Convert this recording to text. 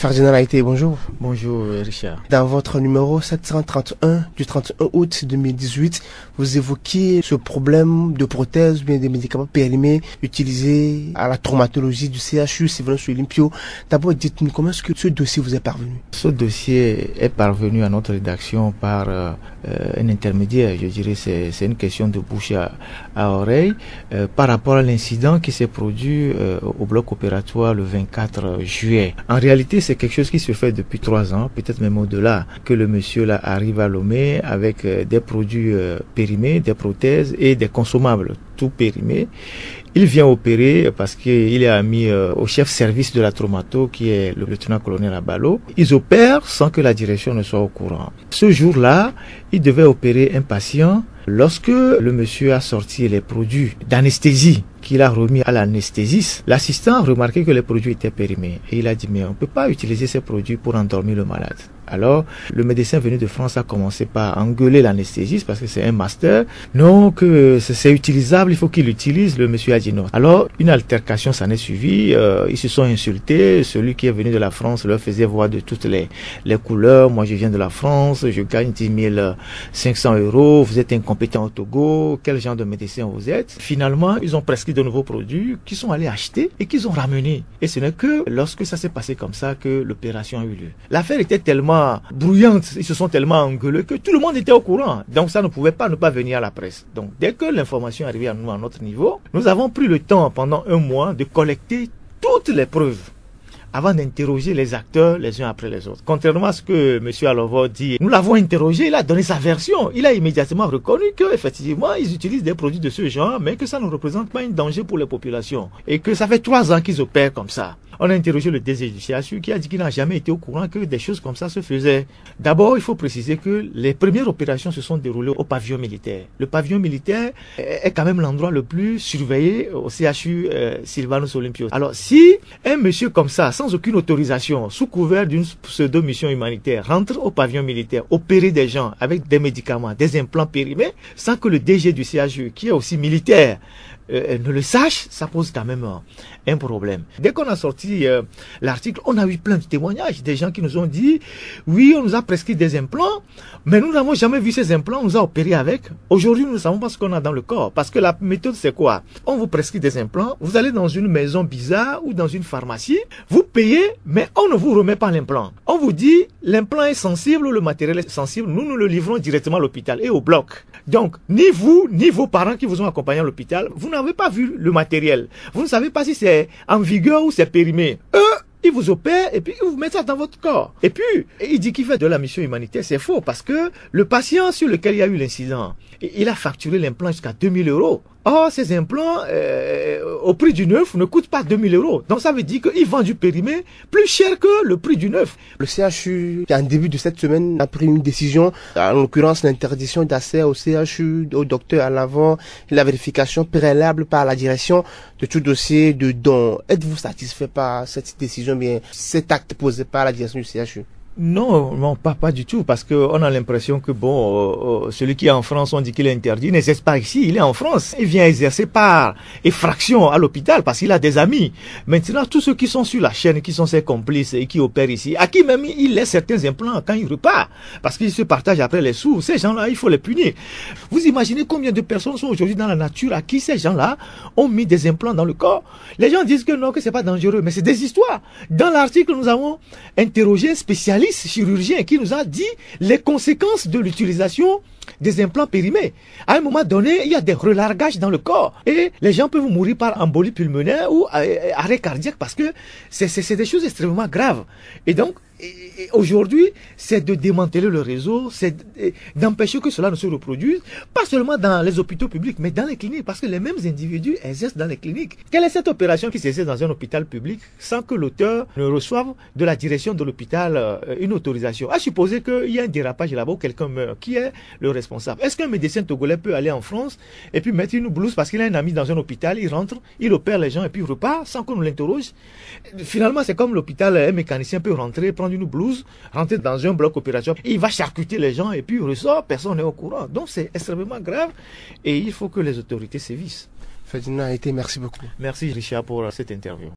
Ferdinand Haïté, bonjour. Bonjour Richard. Dans votre numéro 731 du 31 août 2018, vous évoquiez ce problème de prothèses ou bien des médicaments périmés utilisés à la traumatologie du CHU Sylvanus-Olympio. D'abord, dites-nous comment est-ce que ce dossier vous est parvenu? Ce dossier est parvenu à notre rédaction par un intermédiaire, je dirais, c'est une question de bouche à oreille par rapport à l'incident qui s'est produit au bloc opératoire le 24 juillet. En réalité, c'est quelque chose qui se fait depuis 3 ans, peut-être même au-delà, que le monsieur là arrive à Lomé avec des produits périmés, des prothèses et des consommables, tout périmés. Il vient opérer parce qu'il est ami au chef service de la traumato qui est le lieutenant-colonel Abalo. Ils opèrent sans que la direction ne soit au courant. Ce jour-là, il devait opérer un patient. Lorsque le monsieur a sorti les produits d'anesthésie qu'il a remis à l'anesthésiste, l'assistant a remarqué que les produits étaient périmés. Et il a dit, mais on ne peut pas utiliser ces produits pour endormir le malade. Alors, le médecin venu de France a commencé par engueuler l'anesthésiste parce que c'est un master. Non, que c'est utilisable, il faut qu'il l'utilise. Le monsieur a dit non. Alors, une altercation s'en est suivie. Ils se sont insultés. Celui qui est venu de la France leur faisait voir de toutes les couleurs. Moi, je viens de la France, je gagne 10 500 €. Vous êtes incompétent au Togo. Quel genre de médecin vous êtes? Finalement, ils ont prescrit de nouveaux produits qu'ils sont allés acheter et qu'ils ont ramenés. Et ce n'est que lorsque ça s'est passé comme ça que l'opération a eu lieu. L'affaire était tellement bruyante, ils se sont tellement engueulés que tout le monde était au courant. Donc ça ne pouvait pas ne pas venir à la presse. Donc dès que l'information est arrivée à nous, à notre niveau, nous avons pris le temps pendant 1 mois de collecter toutes les preuves avant d'interroger les acteurs les uns après les autres. Contrairement à ce que M. Alovo dit, nous l'avons interrogé, il a donné sa version. Il a immédiatement reconnu qu'effectivement, ils utilisent des produits de ce genre, mais que ça ne représente pas un danger pour les populations. Et que ça fait 3 ans qu'ils opèrent comme ça. On a interrogé le DG du CHU qui a dit qu'il n'a jamais été au courant que des choses comme ça se faisaient. D'abord, il faut préciser que les premières opérations se sont déroulées au pavillon militaire. Le pavillon militaire est quand même l'endroit le plus surveillé au CHU Sylvanus-Olympio. Alors, si un monsieur comme ça, sans aucune autorisation, sous couvert d'une pseudo-mission humanitaire, rentre au pavillon militaire, opérer des gens avec des médicaments, des implants périmés, sans que le DG du CHU, qui est aussi militaire, ne le sache, ça pose quand même un problème. Dès qu'on a sorti l'article, on a eu plein de témoignages, des gens qui nous ont dit, oui, on nous a prescrit des implants, mais nous n'avons jamais vu ces implants, on nous a opéré avec. Aujourd'hui, nous ne savons pas ce qu'on a dans le corps, parce que la méthode c'est quoi? On vous prescrit des implants, vous allez dans une maison bizarre ou dans une pharmacie, vous payez, mais on ne vous remet pas l'implant. On vous dit, l'implant est sensible, le matériel est sensible, nous le livrons directement à l'hôpital et au bloc. Donc, ni vous, ni vos parents qui vous ont accompagné à l'hôpital, vous n'avez pas vu le matériel. Vous ne savez pas si c'est en vigueur ou c'est périmé. Eux, ils vous opèrent et puis ils vous mettent ça dans votre corps. Et puis, il dit qu'il fait de la mission humanitaire. C'est faux parce que le patient sur lequel il y a eu l'incident, il a facturé l'implant jusqu'à 2000 €. Or, ces implants, au prix du neuf, ne coûtent pas 2000 €. Donc, ça veut dire qu'ils vendent du périmé plus cher que le prix du neuf. Le CHU, en début de cette semaine, a pris une décision, en l'occurrence l'interdiction d'accès au CHU, au docteur à l'avant, la vérification préalable par la direction de tout dossier de don. Êtes-vous satisfait par cette décision, bien cet acte posé par la direction du CHU? Non, pas du tout, parce que on a l'impression que bon, celui qui est en France, on dit qu'il est interdit, n'exerce pas ici, il est en France. Il vient exercer par effraction à l'hôpital parce qu'il a des amis. Maintenant, tous ceux qui sont sur la chaîne, qui sont ses complices et qui opèrent ici, à qui même il laisse certains implants quand il repart, parce qu'il se partage après les sous, ces gens-là, il faut les punir. Vous imaginez combien de personnes sont aujourd'hui dans la nature à qui ces gens-là ont mis des implants dans le corps? Les gens disent que non, que c'est pas dangereux, mais c'est des histoires. Dans l'article, nous avons interrogé un spécialiste chirurgien qui nous a dit les conséquences de l'utilisation des implants périmés. À un moment donné, il y a des relargages dans le corps et les gens peuvent mourir par embolie pulmonaire ou arrêt cardiaque parce que c'est des choses extrêmement graves. Et donc, aujourd'hui, c'est de démanteler le réseau, c'est d'empêcher que cela ne se reproduise, pas seulement dans les hôpitaux publics, mais dans les cliniques, parce que les mêmes individus exercent dans les cliniques. Quelle est cette opération qui s'exerce dans un hôpital public sans que l'auteur ne reçoive de la direction de l'hôpital une autorisation? À supposer qu'il y a un dérapage là-bas où quelqu'un meurt, qui est le responsable? Est-ce qu'un médecin togolais peut aller en France et puis mettre une blouse parce qu'il a un ami dans un hôpital, il rentre, il opère les gens et puis il repart sans qu'on l'interroge? Finalement, c'est comme l'hôpital, un mécanicien peut rentrer, prendre une blouse, rentrer dans un bloc opératoire, il va charcuter les gens et puis il ressort, personne n'est au courant. Donc c'est extrêmement grave et il faut que les autorités sévissent. Ferdinand Haïté, merci beaucoup. Merci Richard pour cette interview.